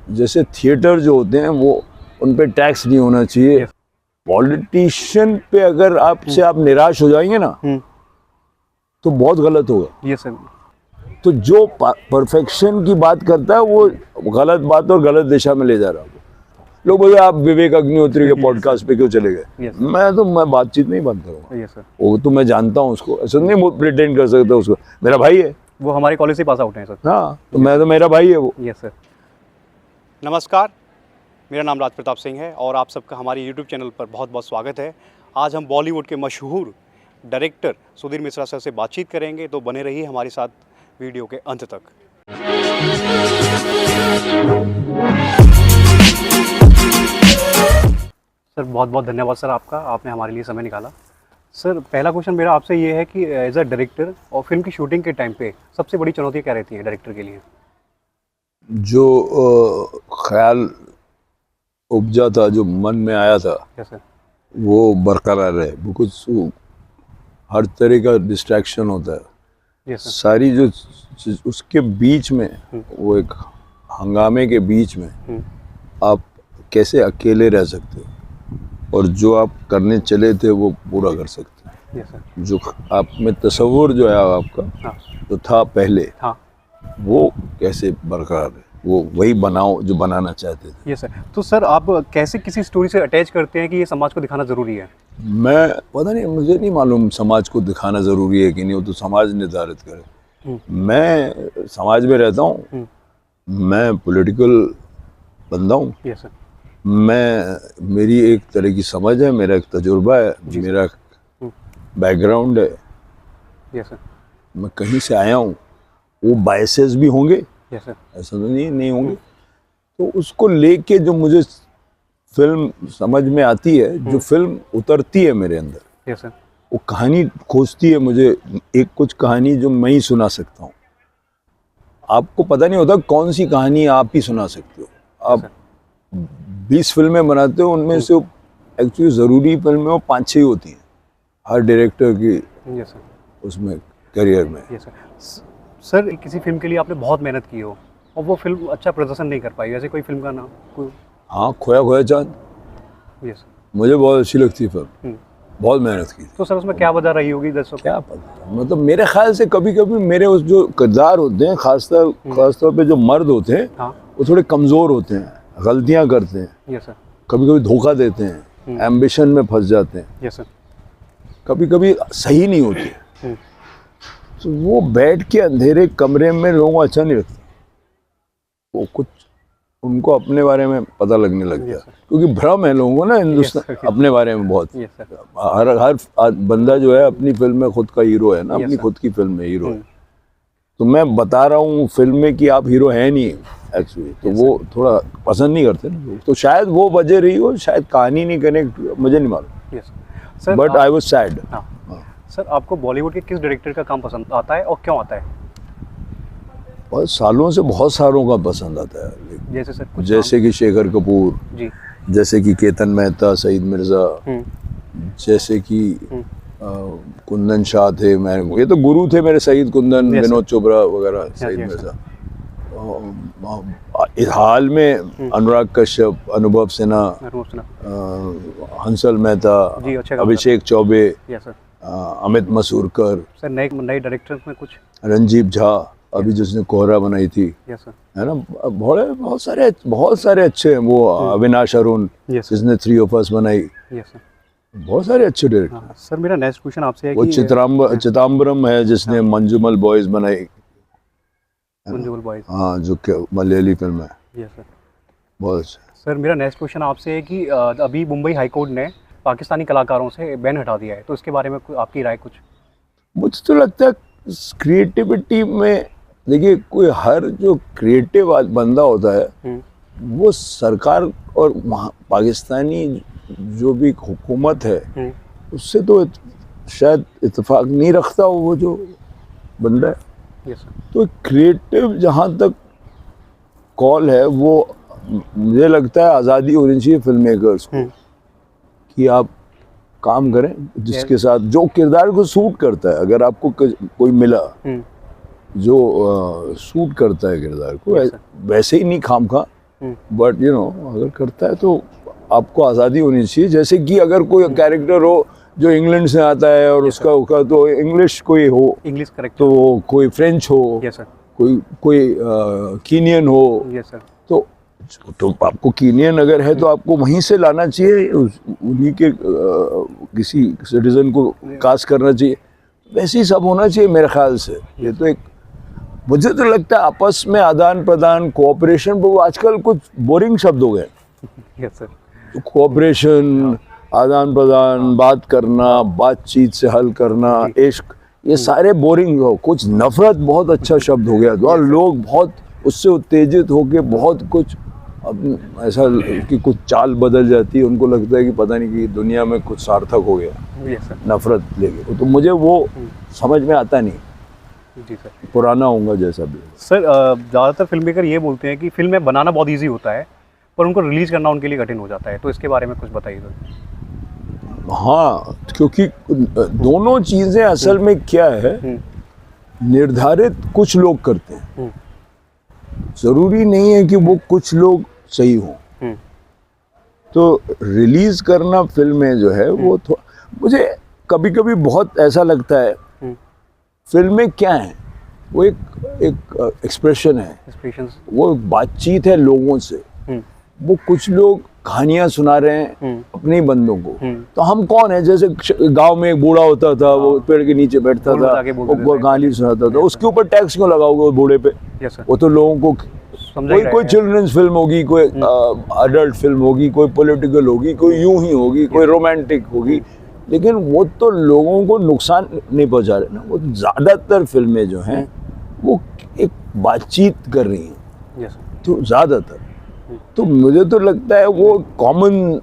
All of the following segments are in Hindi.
जैसे थिएटर जो होते हैं वो उन पे टैक्स नहीं होना चाहिए। पॉलिटिशियन पे अगर आपसे आप निराश हो जाएंगे ना तो बहुत गलत होगा। ये सर तो जो परफेक्शन की बात करता है वो गलत बात और गलत दिशा में ले जा रहा है। लोग बोले आप विवेक अग्निहोत्री के पॉडकास्ट पे क्यों चले गए? मैं बातचीत नहीं बंद करूँगा। यस सर, वो तो मैं जानता हूँ उसको, ऐसा नहीं प्रिटेंड कर सकता उसको, मेरा भाई है वो हमारे कॉलेज से पास आउट हैं सर। हाँ, तो मैं तो मेरा भाई है वो। Yes sir. नमस्कार, मेरा नाम राज प्रताप सिंह है और आप सबका हमारे यूट्यूब चैनल पर बहुत बहुत स्वागत है। आज हम बॉलीवुड के मशहूर डायरेक्टर सुधीर मिश्रा सर से बातचीत करेंगे, तो बने रहिए हमारे साथ वीडियो के अंत तक। सर बहुत बहुत धन्यवाद सर आपका, आपने हमारे लिए समय निकाला। सर पहला क्वेश्चन मेरा आपसे ये है कि एज अ डायरेक्टर और फिल्म की शूटिंग के टाइम पे सबसे बड़ी चुनौती क्या रहती है डायरेक्टर के लिए? जो ख्याल उपजा था, जो मन में आया था, सर वो बरकरार है। बिकॉज हर तरह का डिस्ट्रैक्शन होता है। Yes sir. सारी जो उसके बीच में, वो एक हंगामे के बीच में आप कैसे अकेले रह सकते हो और जो आप करने चले थे वो पूरा कर सकते हो। Yes sir. जो आप में तस्वुर जो है आपका जो था पहले, वो कैसे बरकरार है, वो वही बनाओ जो बनाना चाहते थे। Yes sir. तो सर आप कैसे किसी स्टोरी से अटैच करते हैं कि ये समाज को दिखाना ज़रूरी है? मैं पता नहीं, मुझे नहीं मालूम समाज को दिखाना ज़रूरी है कि नहीं, वो तो समाज निर्धारित करे। मैं समाज में रहता हूँ, मैं पॉलिटिकल बंदा हूँ। Yes sir. मेरी एक तरह की समझ है, मेरा एक तजुर्बा है, मेरा बैकग्राउंड है। Yes sir. मैं कहीं से आया हूँ, वो बायसेस भी होंगे, यस सर। ऐसा तो नहीं होंगे। तो उसको लेके जो मुझे फिल्म समझ में आती है, जो फिल्म उतरती है मेरे अंदर, यस सर। वो कहानी खोजती है मुझे, एक कुछ कहानी जो मैं ही सुना सकता हूँ। आपको पता नहीं होता कौन सी कहानी आप ही सुना सकते हो। आप 20 फिल्में बनाते हो, उनमें से एक्चुअली ज़रूरी फिल्में वो 5-6 होती हैं हर डायरेक्टर की। Yes sir. उसमें करियर में। Yes sir. सर किसी फिल्म के लिए आपने बहुत मेहनत की हो और वो फिल्म अच्छा प्रदर्शन नहीं कर पाई, ऐसे कोई फिल्म का नाम कोई? हाँ, खोया खोया चांद। Yes sir. मुझे बहुत अच्छी लगती फिल्म, बहुत मेहनत की। तो सर उसमें क्या वजह रही होगी दर्शकों? क्या पता, मतलब मेरे ख्याल से कभी कभी मेरे उस जो किरदार होते हैं, खासतौर पे जो मर्द होते हैं, वो थोड़े कमज़ोर होते हैं, गलतियाँ करते हैं। Yes sir. कभी कभी धोखा देते हैं, एम्बिशन में फंस जाते हैं। Yes sir. कभी कभी सही नहीं होती है, तो वो बैठ के अंधेरे कमरे में लोगों को अच्छा नहीं लगता। वो कुछ उनको अपने बारे में पता लगने लग गया, क्योंकि भ्रम है लोगों को ना हिंदुस्तान अपने बारे में बहुत। हर बंदा जो है अपनी फिल्म में खुद का हीरो है ना, अपनी खुद की फिल्म में हीरो है। तो मैं बता रहा हूँ फिल्म में कि आप हीरो हैं नहीं एक्चुअली, तो वो थोड़ा पसंद नहीं करते ना लोग। तो शायद वो वजह रही हो, शायद कहानी नहीं कनेक्ट, मुझे नहीं मालूम, but I was sad. Sir आपको बॉलीवुड के किस डायरेक्टर का काम पसंद आता है और क्यों आता है? बहुत सालों से बहुत सारों का पसंद आता है। जैसे सर जैसे कि शेखर कपूर जी, जैसे कि केतन मेहता, सईद मिर्ज़ा, जैसे कि कुंदन शाह थे, ये तो गुरु थे मेरे, सईद कुंदन, विनोद चोपड़ा वगैरह, सईद मिर्ज़ा। हाल में अनुराग कश्यप, अनुभव सिन्हा, हंसल मेहता, अभिषेक चौबे, अमित मसूरकर। सर नए डायरेक्टर में कुछ रंजीब झा, अभी जिसने कोहरा बनाई थी, है ना, बहुत सारे अच्छे हैं। वो अविनाश अरुण, जिसने 3 of Us बनाई, बहुत सारे अच्छे डायरेक्टर। सर मेरा नेक्स्ट क्वेश्चन आपसे है वो चिदम्बरम है, जिसने मंजूमल बॉयज बनाई, मंजूमल बॉयज, हाँ, जो मलयाली फिल्म है। यस सर, बहुत अच्छा। सर मेरा नेक्स्ट क्वेश्चन आपसे है कि अभी मुंबई हाई कोर्ट ने पाकिस्तानी कलाकारों से बैन हटा दिया है, तो इसके बारे में आपकी राय कुछ? मुझे तो लगता है क्रिएटिविटी में, देखिए, कोई हर जो क्रिएटिव बंदा होता है, वो सरकार और पाकिस्तानी जो भी हुकूमत है उससे तो शायद इत्तेफाक नहीं रखता वो जो बंदा है। यस। तो क्रिएटिव जहाँ तक कॉल है, वो मुझे लगता है आज़ादी होनी चाहिए फिल्म मेकर्स को, कि आप काम करें जिसके साथ जो किरदार को सूट करता है। अगर आपको कोई मिला जो सूट करता है किरदार को, वैसे ही नहीं खामखा बट यू नो अगर करता है तो आपको आज़ादी होनी चाहिए। जैसे कि अगर कोई कैरेक्टर हो जो इंग्लैंड से आता है और उसका तो इंग्लिश कोई हो, इंग्लिश करेक्ट, तो कोई फ्रेंच हो, यस सर, कोई कीनियन हो, यस सर, तो आपको कीनियन अगर है तो आपको वहीं से लाना चाहिए, उन्हीं के किसी सिटीजन को कास्ट करना चाहिए। वैसे ही सब होना चाहिए मेरे ख्याल से। ये तो एक मुझे तो लगता है आपस में आदान प्रदान कोऑपरेशन, वो आजकल कुछ बोरिंग शब्द हो गए। यस सर, कोऑपरेशन, आदान प्रदान, बात करना, बातचीत से हल करना, इश्क, ये सारे बोरिंग हो। कुछ नफरत बहुत अच्छा शब्द हो गया और लोग बहुत उससे उत्तेजित होके बहुत कुछ अब ऐसा कि कुछ चाल बदल जाती है, उनको लगता है कि पता नहीं कि दुनिया में कुछ सार्थक हो गया यस सर, नफरत लेके। तो मुझे वो समझ में आता नहीं। जी सर। पुराना होऊंगा जैसा भी। सर ज़्यादातर फिल्म मेकर ये बोलते हैं कि फिल्में बनाना बहुत ईजी होता है पर उनको रिलीज़ करना उनके लिए कठिन हो जाता है, तो इसके बारे में कुछ बताइए सर। हाँ, क्योंकि दोनों चीज़ें असल में क्या है, निर्धारित कुछ लोग करते हैं, ज़रूरी नहीं है कि वो कुछ लोग सही हों। तो रिलीज़ करना फिल्में जो है वो मुझे कभी कभी बहुत ऐसा लगता है, फिल्में क्या हैं, वो एक एक्सप्रेशन है, वो बातचीत है लोगों से। वो कुछ लोग कहानियां सुना रहे हैं अपने ही बंदों को, तो हम कौन है? जैसे गांव में एक बूढ़ा होता था, वो पेड़ के नीचे बैठता था, वो कहानी सुनाता था, उसके ऊपर टैक्स क्यों लगाओगे उस बूढ़े पे? वो तो लोगों को कोई चिल्ड्रंस फिल्म होगी, कोई अडल्ट फिल्म होगी, कोई पॉलिटिकल होगी, कोई यूं ही होगी, कोई रोमांटिक होगी, लेकिन वो तो लोगों को नुकसान नहीं पहुंचा रहे ना। वो ज़्यादातर फिल्में जो हैं वो एक बातचीत कर रही हैं, तो ज़्यादातर तो मुझे तो लगता है वो कॉमन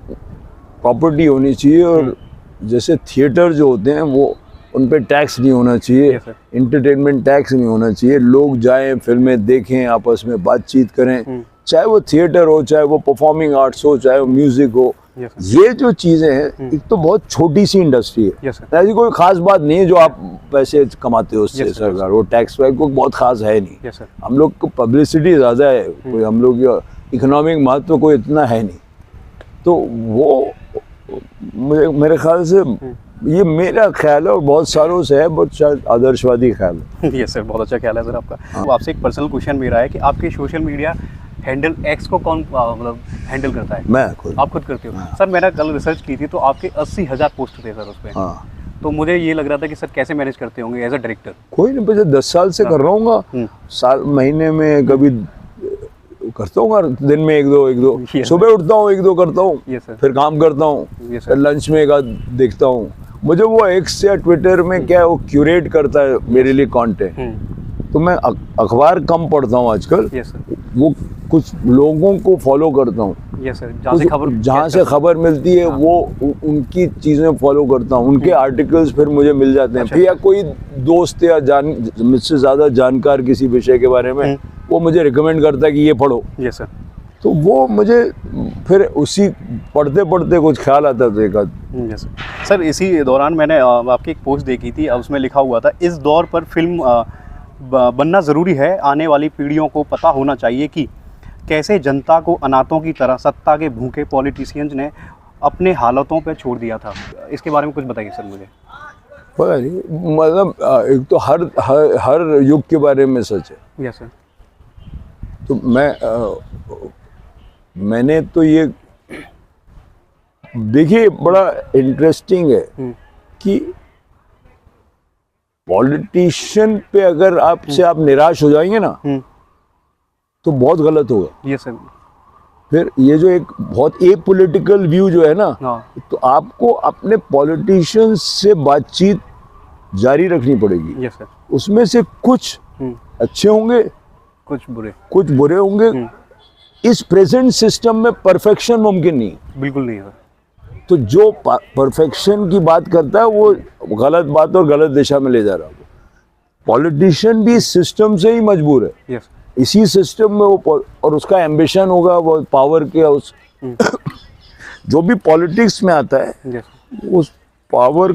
प्रॉपर्टी होनी चाहिए। और जैसे थिएटर जो होते हैं वो उन पे टैक्स नहीं होना चाहिए, इंटरटेनमेंट टैक्स नहीं होना चाहिए, लोग जाएं फिल्में देखें, आपस में बातचीत करें, चाहे वो थिएटर हो, चाहे वो परफॉर्मिंग आर्ट्स हो, चाहे वो म्यूजिक हो। ये जो चीज़ें हैं, एक तो बहुत छोटी सी इंडस्ट्री है, ऐसी कोई खास बात नहीं है जो आप पैसे कमाते हो उससे। सरकार वो टैक्स वैक्स को बहुत खास है नहीं, हम लोग को पब्लिसिटी ज़्यादा है, कोई हम लोग इकोनॉमिक महत्व कोई इतना है नहीं। तो वो मेरे ख्याल से, ये मेरा ख्याल है और बहुत सालों से है, बहुत शायद आदर्शवादी ख्याल है। यस सर, बहुत अच्छा ख्याल है सर आपका। तो आपसे एक पर्सनल क्वेश्चन मेरा है कि आपके सोशल मीडिया हैंडल एक्स को कौन मतलब हैंडल करता है? मैं खुद। आप खुद करते हो? सर मैंने कल रिसर्च की थी तो आपके 80,000 पोस्ट थे सर उस पर। हाँ, तो मुझे ये लग रहा था कि सर कैसे मैनेज करते होंगे एज अ डायरेक्टर? कोई नहीं, पिछले 10 साल से कर रहा हूँ, साल महीने में कभी करता हूँ, दिन में एक दो सुबह उठता हूँ, एक दो करता हूँ, फिर काम करता हूँ, लंच में एक आध देखता हूँ। मुझे वो एक्स या ट्विटर में क्या है, वो क्यूरेट करता है मेरे लिए कंटेंट। तो मैं अखबार कम पढ़ता हूँ आजकल, वो कुछ लोगों को फॉलो करता हूँ, जहाँ से खबर मिलती है वो उनकी चीज़ें फॉलो करता हूँ, उनके आर्टिकल्स फिर मुझे मिल जाते हैं। फिर या कोई दोस्त या मुझसे ज़्यादा जानकार किसी विषय के बारे में, वो मुझे रिकमेंड करता है कि ये पढ़ो। Yes sir. तो वो मुझे फिर उसी पढ़ते पढ़ते कुछ ख्याल आता था एक आध। Yes sir. इसी दौरान मैंने आपकी एक पोस्ट देखी थी, उसमें लिखा हुआ था, इस दौर पर फिल्म बनना ज़रूरी है, आने वाली पीढ़ियों को पता होना चाहिए कि कैसे जनता को अनाथों की तरह सत्ता के भूखे पॉलिटिशियंस ने अपने हालातों पर छोड़ दिया था। इसके बारे में कुछ बताइए सर मुझे। पता नहीं, मतलब एक तो हर युग के बारे में सच है। Yes sir. तो मैंने तो ये देखिए, बड़ा इंटरेस्टिंग है कि पॉलिटिशियन पे अगर आपसे आप निराश हो जाएंगे ना, तो बहुत गलत होगा। Yes sir. फिर ये जो एक बहुत एपॉलिटिकल व्यू जो है ना, तो आपको अपने पॉलिटिशियन से बातचीत जारी रखनी पड़ेगी। Yes sir. उसमें से कुछ अच्छे होंगे, कुछ बुरे होंगे। इस प्रेजेंट सिस्टम में परफेक्शन मुमकिन नहीं, बिल्कुल नहीं है। तो जो परफेक्शन की बात करता है वो गलत बात और गलत दिशा में ले जा रहा है। पॉलिटिशियन भी इस सिस्टम से ही मजबूर है। यस। इसी सिस्टम में वो, और उसका एम्बिशन होगा वो पावर के, उस जो भी पॉलिटिक्स में आता है, उस पावर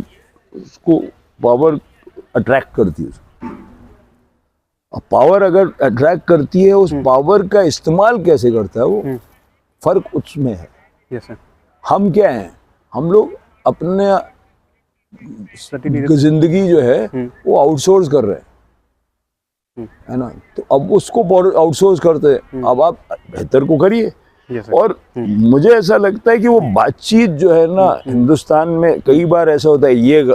अट्रैक्ट करती है। पावर अगर अट्रैक्ट करती है, उस पावर का इस्तेमाल कैसे करता है वो फर्क उसमें है। Yes sir. हम क्या हैं, हम लोग अपने जिंदगी जो है वो आउटसोर्स कर रहे हैं, है ना। तो अब उसको आउटसोर्स करते हैं, अब आप बेहतर को करिए। यस और मुझे ऐसा लगता है कि वो बातचीत जो है ना, हिंदुस्तान में कई बार ऐसा होता है, ये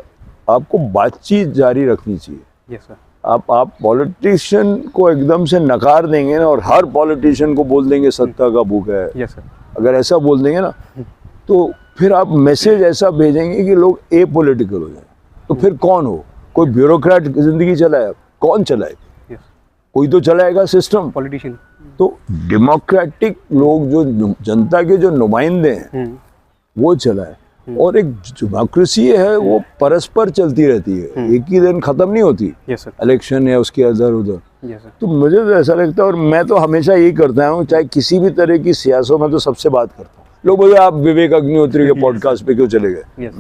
आपको बातचीत जारी रखनी चाहिए। Yes sir. आप पॉलिटिशियन को एकदम से नकार देंगे ना, और हर पॉलिटिशियन को बोल देंगे सत्ता का भूख है, यस सर। अगर ऐसा बोल देंगे ना, तो फिर आप मैसेज ऐसा भेजेंगे कि लोग ए पॉलिटिकल हो जाए। तो फिर कौन हो, कोई ब्यूरोक्रेट जिंदगी चलाए, कौन चलाए? यस। कोई तो चलाएगा सिस्टम। पॉलिटिशियन। तो डेमोक्रेटिक लोग जो जनता के जो नुमाइंदे हैं वो चलाए। और एक डेमोक्रेसी है वो परस्पर चलती रहती है, एक ही दिन खत्म नहीं होती। Yes sir. इलेक्शन है उसके इधर उधर। Yes sir. तो मुझे तो ऐसा लगता है, और मैं तो हमेशा यही करता हूँ, चाहे किसी भी तरह की सियासत में, तो सबसे बात करता हूँ। लोग बोले आप विवेक अग्निहोत्री के पॉडकास्ट पे क्यों चले गए? Yes.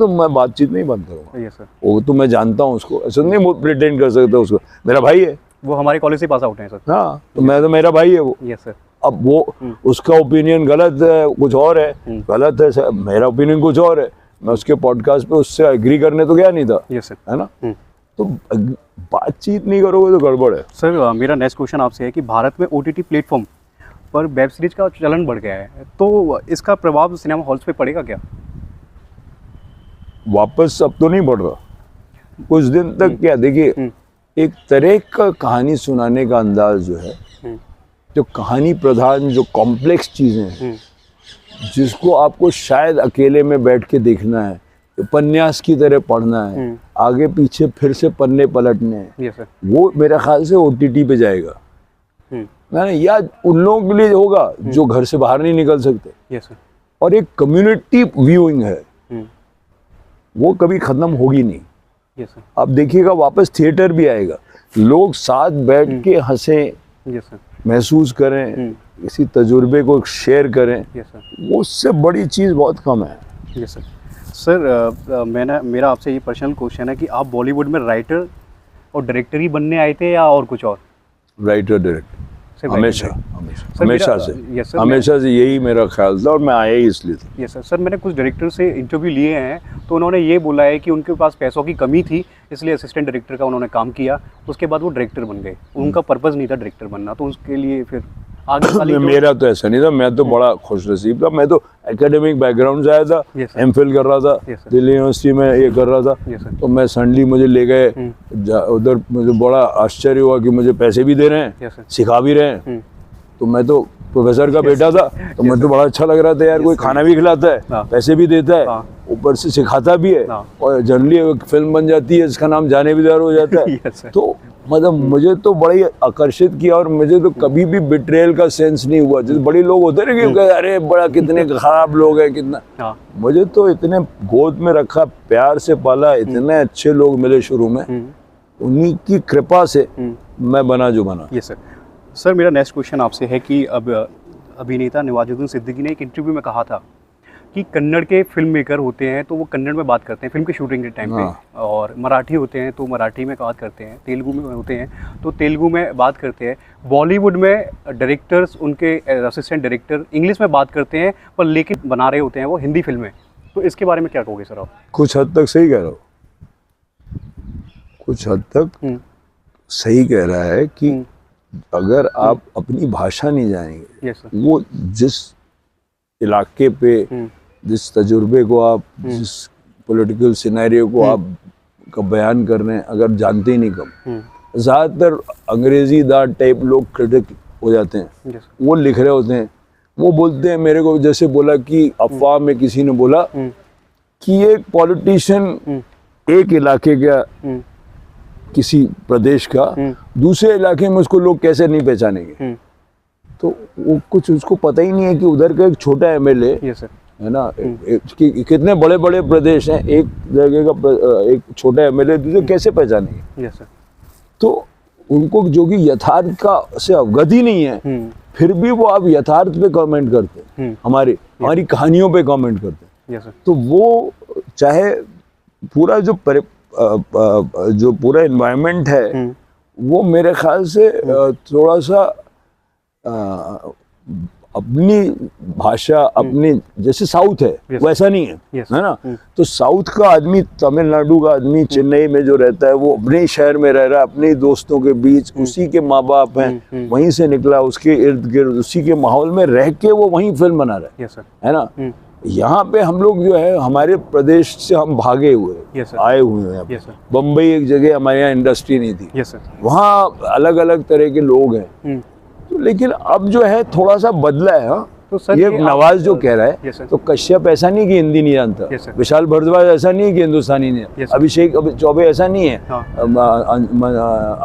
मैं बातचीत नहीं बंद करूँगा। Yes sir. वो तो मैं जानता हूँ उसको, ऐसा नहीं प्रिटेंड कर सकता उसको, मेरा भाई है वो हमारे कॉलेज से पास आउट हैं सर। हाँ, तो मैं तो मेरा भाई है वो। Yes sir. अब वो उसका ओपिनियन गलत है, कुछ और है, गलत है, मेरा ओपिनियन कुछ और है। मैं उसके पॉडकास्ट पे उससे एग्री करने तो गया नहीं था, यस सर। है ना। तो बातचीत नहीं करोगे तो गड़बड़ है। सर मेरा नेक्स्ट क्वेश्चन आपसे है कि भारत में OTT प्लेटफॉर्म पर वेब सीरीज का चलन बढ़ गया है, तो इसका प्रभाव सिनेमा हॉल्स पे पड़ेगा क्या? वापस अब तो नहीं बढ़ रहा, कुछ दिन तक क्या, देखिए एक तरह का कहानी सुनाने का अंदाज जो है, जो कहानी प्रधान, जो कॉम्प्लेक्स चीजें हैं, जिसको आपको शायद अकेले में बैठ के देखना है, उपन्यास की तरह पढ़ना है, आगे पीछे फिर से पन्ने पलटने हैं, यस सर। वो मेरा ख्याल से OTT पे जाएगा, ना, या उन लोगों के लिए होगा जो घर से बाहर नहीं निकल सकते। Yes sir. और एक कम्युनिटी व्यूइंग है, वो कभी खत्म होगी नहीं। Yes sir. आप देखिएगा वापस थिएटर भी आएगा, लोग साथ बैठ के हंसें, यस सर। महसूस करें, इसी तजुर्बे को शेयर करें, यस सर। वो उससे बड़ी चीज़ बहुत कम है। Yes sir. सर मेरा आपसे ये पर्सनल क्वेश्चन है कि आप बॉलीवुड में राइटर और डायरेक्टर ही बनने आए थे या और कुछ और? राइटर डायरेक्टर हमेशा से, यस सर, हमेशा से यही मेरा ख्याल था, और मैं आया ही इसलिए था। Yes sir. मैंने कुछ डायरेक्टर से इंटरव्यू लिए हैं, तो उन्होंने ये बोला है कि उनके पास पैसों की कमी थी, इसलिए असिस्टेंट डायरेक्टर का उन्होंने काम किया, उसके बाद वो डायरेक्टर बन गए। उनका पर्पज़ नहीं था डायरेक्टर बनना, तो उसके लिए फिर आगे मेरा तो ऐसा नहीं था, मैं तो बड़ा खुशनसीब था। मैं तो एकेडमिक बैकग्राउंड से आया था, MPhil कर रहा था, दिल्ली यूनिवर्सिटी में ये कर रहा था। तो मैं सडनली मुझे ले गए उधर, मुझे बड़ा आश्चर्य हुआ कि मुझे पैसे भी दे रहे हैं, सिखा भी रहे हैं। तो मैं तो प्रोफेसर का बेटा था, तो मुझे तो बड़ा अच्छा लग रहा था यार, कोई खाना भी खिलाता है, पैसे भी देता है, ऊपर से सिखाता भी है, और जनरली फिल्म बन जाती है इसका नाम जाने भी दार हो जाता है। तो मतलब मुझे तो बड़ा ही आकर्षित किया, और मुझे तो कभी भी बिट्रेयल का सेंस नहीं हुआ। जैसे बड़े लोग होते हैं कि अरे बड़ा कितने खराब लोग हैं, कितना, मुझे तो इतने गोद में रखा, प्यार से पाला, इतने अच्छे लोग मिले शुरू में, उन्हीं की कृपा से मैं बना जो बना। Yes sir. सर मेरा नेक्स्ट क्वेश्चन आपसे है कि अब अभिनेता नवाजुद्दीन सिद्दीकी ने एक इंटरव्यू में कहा था कि कन्नड़ के फिल्म मेकर होते हैं तो वो कन्नड़ में बात करते हैं फिल्म की शूटिंग के टाइम पे, और मराठी होते हैं तो मराठी में बात करते हैं, तेलुगु में होते हैं तो तेलुगु में बात करते हैं। बॉलीवुड में डायरेक्टर्स, उनके असिस्टेंट डायरेक्टर इंग्लिश में बात करते हैं, पर लेकिन बना रहे होते हैं वो हिंदी फिल्में। तो इसके बारे में क्या कहोगे सर आप? कुछ हद तक सही कह रहा हो, कुछ हद तक सही कह रहा है कि अगर आप अपनी भाषा नहीं जानेंगे, वो जिस इलाके पे, जिस तजुर्बे को आप, जिस पॉलिटिकल सिनेरियो को आप का बयान कर रहे हैं, अगर जानते ही नहीं कम, ज़्यादातर अंग्रेजी दार टाइप लोग क्रिटिक हो जाते हैं, वो लिख रहे होते हैं, वो बोलते हैं, मेरे को जैसे बोला कि अफवाह में किसी ने बोला कि एक पॉलिटिशियन एक इलाके का, किसी प्रदेश का दूसरे इलाके में उसको लोग कैसे नहीं पहचानेंगे। तो वो कुछ उसको पता ही नहीं है कि उधर का एक छोटा MLA है ना, कितने बड़े बड़े प्रदेश हैं, एक जगह का एक छोटा MLA दूसरे कैसे पहचानेंगे। तो उनको जो कि यथार्थ का से अवगत ही नहीं है, फिर भी वो आप यथार्थ पे कमेंट करते हैं, हमारी कहानियों पे कमेंट करते हैं। तो वो चाहे पूरा जो पूरा एनवायरनमेंट है वो मेरे ख्याल से थोड़ा सा अपनी भाषा अपनी जैसे साउथ है Yes. वैसा नहीं है, Yes. है ना। तो साउथ का आदमी, तमिलनाडु का आदमी चेन्नई में जो रहता है वो अपने ही शहर में रह रहा है, अपने ही दोस्तों के बीच, उसी के माँ बाप हैं, वहीं से निकला, उसके इर्द गिर्द उसी के माहौल में रह के वो वहीं फिल्म बना रहा यस सर, है ना। यहाँ पे हम लोग जो है हमारे प्रदेश से हम भागे हुए Yes, sir. आए हुए हैं। यस सर, बम्बई एक जगह हमारे यहाँ इंडस्ट्री नहीं थी, यस सर, वहाँ अलग अलग तरह के लोग हैं। तो लेकिन अब जो है थोड़ा सा बदला है। हाँ, तो सर ये ये नवाज जो कह रहा Yes, sir. है, तो कश्यप ऐसा नहीं कि हिंदी नहीं जानता, Yes, sir. विशाल भारद्वाज ऐसा नहीं कि हिंदुस्तानी नहीं, Yes, sir. अभिषेक चौबे ऐसा नहीं है, हाँ।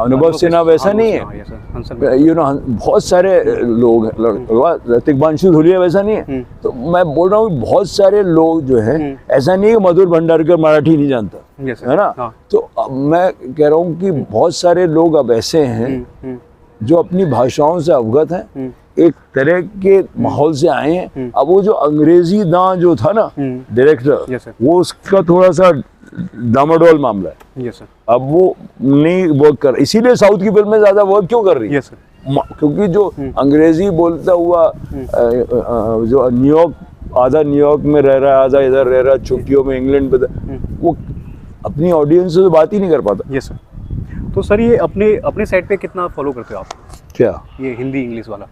अनुभव सिन्हा वैसा नहीं हाँ, yes, sir, हंसल में। है, बहुत सारे लोग हैं, ऋतिकबांशु धुलिया वैसा नहीं है। तो मैं बोल रहा हूँ बहुत सारे लोग जो है, ऐसा नहीं है मधुर भंडारकर मराठी नहीं जानता, Yes, sir. है ना। हाँ। तो अब मैं कह रहा हूँ कि बहुत सारे लोग अब ऐसे हैं जो अपनी भाषाओं से अवगत हैं, एक तरह के माहौल से आए हैं। अब वो जो अंग्रेजी दां जो था ना डायरेक्टर, Yes, sir. वो उसका थोड़ा सा डामाडोल मामला है। यस सर, अब वो नहीं वर्क कर, इसीलिए साउथ की फिल्में ज्यादा वर्क क्यों कर रही है? यस सर, क्योंकि जो अंग्रेजी बोलता हुआ जो न्यूयॉर्क, आधा न्यूयॉर्क में रह रहा है, आधा इधर रह रहा है, छुट्टियों में इंग्लैंड में, वो अपनी ऑडियंस से बात ही नहीं कर पाता। Yes sir. तो सर ये अपने अपने साइड पे कितना फॉलो करते हो आप, क्या ये हिंदी इंग्लिश वाला?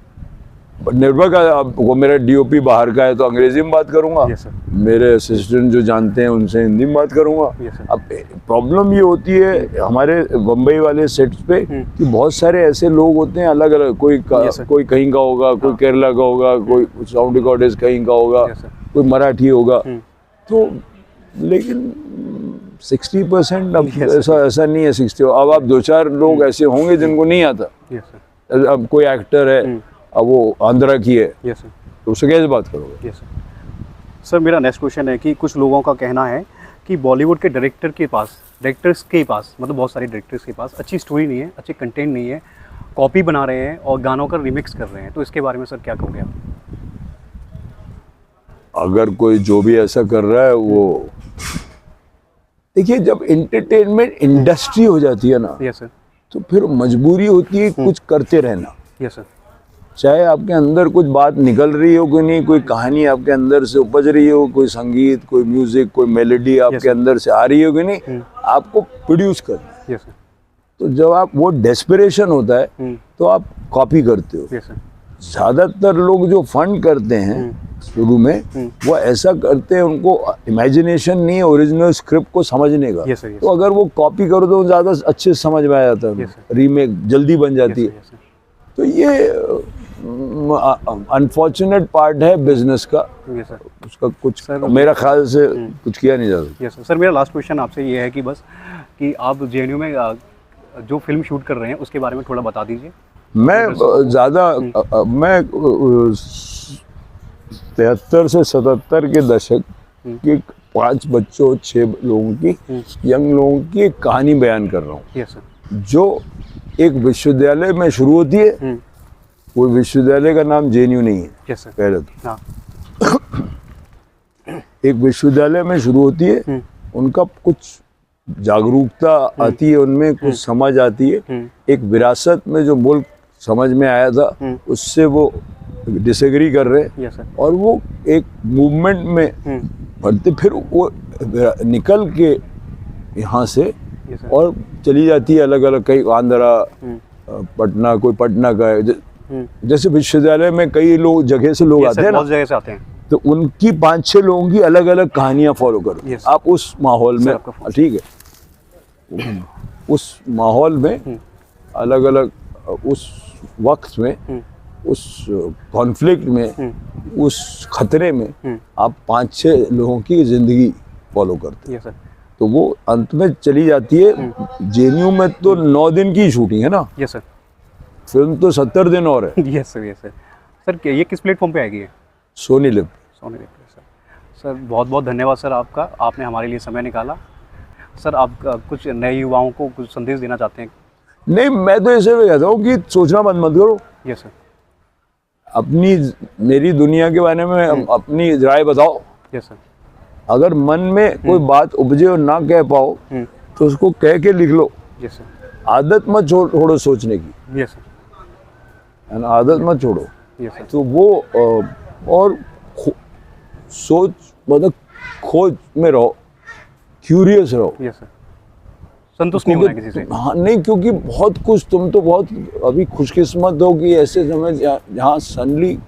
निर्भर का, अब वो मेरा डीओपी बाहर का है तो अंग्रेजी में बात करूंगा, Yes, sir. मेरे असिस्टेंट जो जानते हैं उनसे हिंदी में बात करूंगा। Yes, sir. अब प्रॉब्लम ये होती है हमारे बम्बई वाले सेट्स पे कि बहुत सारे ऐसे लोग होते हैं अलग अलग, Yes, sir. कोई कहीं का होगा, कोई केरला का होगा, कोई साउंड रिकॉर्डर्स कहीं का होगा, Yes, sir. कोई मराठी होगा। तो लेकिन 60% अब Yes, sir. ऐसा नहीं है 60। अब आप दो चार लोग ऐसे होंगे जिनको नहीं आता। यस सर, अब कोई एक्टर है, अब वो आंध्रा की है, यस सर, तो उससे कैसे बात करोगे? Yes sir. सर मेरा नेक्स्ट क्वेश्चन है कि कुछ लोगों का कहना है कि बॉलीवुड के डायरेक्टर्स के पास मतलब बहुत सारे डायरेक्टर्स के पास अच्छी स्टोरी नहीं है, अच्छे कंटेंट नहीं है, कॉपी बना रहे हैं और गानों का रिमिक्स कर रहे हैं। तो इसके बारे में सर क्या कहोगे आप? अगर कोई जो भी ऐसा कर रहा है वो, देखिए जब एंटरटेनमेंट इंडस्ट्री हो जाती है ना, यस सर, तो फिर मजबूरी होती है कुछ करते रहना। यस सर, चाहे आपके अंदर कुछ बात निकल रही हो कि नहीं, कोई कहानी आपके अंदर से उपज रही हो, कोई संगीत, कोई म्यूजिक, कोई मेलोडी आपके अंदर से आ रही हो कि नहीं, आपको प्रोड्यूस करना है। यस सर, तो जब आप वो डेस्परेशन होता है तो आप कॉपी करते हो। यस सर, ज्यादातर लोग जो फंड करते हैं शुरू में, वो ऐसा करते हैं, उनको इमेजिनेशन नहीं है ओरिजिनल स्क्रिप्ट को समझने का। Yes, sir, yes, तो अगर वो कॉपी करो तो ज्यादा अच्छे से समझ में आ जाता है, Yes, sir. रीमेक जल्दी बन जाती है। यस सर, तो ये अनफॉर्चुनेट पार्ट है बिजनेस का, यस सर, उसका कुछ Sir, मेरा ख्याल से कुछ किया नहीं जा सकता। Yes sir. सर मेरा लास्ट क्वेश्चन आपसे ये है कि बस कि आप जेएनयू में जो फिल्म शूट कर रहे हैं उसके बारे में थोड़ा बता दीजिए। मैं ज़्यादा मैं 73 से 77 के दशक के 5 बच्चों 6 लोगों की, यंग लोगों की एक कहानी बयान कर रहा हूँ, यस सर, जो एक विश्वविद्यालय में शुरू होती है। वो विश्वविद्यालय का नाम जेएनयू नहीं है यस सर, पहले तो, हाँ, एक विश्वविद्यालय में शुरू होती है। उनका कुछ जागरूकता आती है, उनमें कुछ समझ आती है, एक विरासत में जो मुल्क समझ में आया था उससे वो डिसएग्री कर रहे हैं, यस सर, और वो एक मूवमेंट में बढ़ते, फिर वो निकल के यहाँ से यस सर, और चली जाती है अलग अलग, कई आंध्रा, पटना, कोई पटना का है। जैसे विश्वविद्यालय में कई लोग जगह से लोग यस आते सर, हैं ना, बहुत जगह से आते हैं। तो उनकी 5-6 लोगों की अलग अलग कहानियां फॉलो करो। Yes. आप उस माहौल में, आपका phone. ठीक है, उस माहौल में अलग अलग, उस वक्त में, उस कॉन्फ्लिक्ट में, उस खतरे में आप 5-6 लोगों की जिंदगी फॉलो करते हैं। यस सर, तो वो अंत में चली जाती है। जेएनयू में तो 9 दिन की शूटिंग है ना, यस सर, फिल्म तो 70 दिन और है। Yes sir, yes sir. Sir ये किस प्लेटफॉर्म पे आएगी? सोनी लिव। सोनी लिव पे। सर बहुत बहुत धन्यवाद सर आपका, आपने हमारे लिए समय निकाला। सर आप कुछ नए युवाओं को कुछ संदेश देना चाहते हैं? नहीं, मैं तो ऐसे कहता हूँ कि सोचना बंद मत करो, यस सर, अपनी मेरी दुनिया के बारे में अपनी राय बताओ। यस सर, अगर मन में कोई बात उपजे और ना कह पाओ तो उसको कह के लिख लो। यस सर, आदत मत छोड़ो सोचने की, यस सर, है ना, आदत मत छोड़ो। यस सर, तो वो और सोच मतलब खोज में रहो, क्यूरियस रहो। यस सर, संतुष्ट नहीं होना किसी से। हाँ नहीं, क्योंकि बहुत कुछ, तुम तो बहुत अभी खुशकिस्मत हो कि ऐसे समय जहाँ सडनली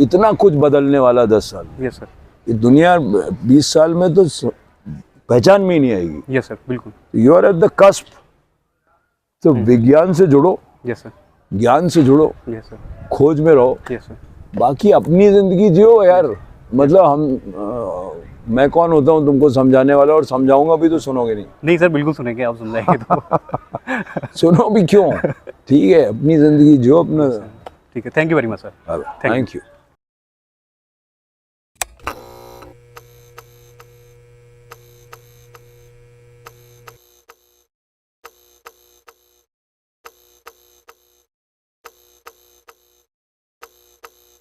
इतना कुछ बदलने वाला 10 साल। यस सर, ये दुनिया 20 साल में तो पहचान में ही नहीं आएगी। यस सर, बिल्कुल, you are at the cusp. तो विज्ञान से जुड़ो, यस सर, ज्ञान से जुड़ो, यस सर, खोज में रहो, यस सर, बाकी अपनी जिंदगी जियो यार। मतलब मैं कौन होता हूँ तुमको समझाने वाला, और समझाऊंगा भी तो सुनोगे नहीं। नहीं सर, बिल्कुल सुनेंगे, आप समझाएंगे तो। सुनो भी क्यों, ठीक है, अपनी जिंदगी जियो अपना। ठीक है, thank you very much sir, thank you.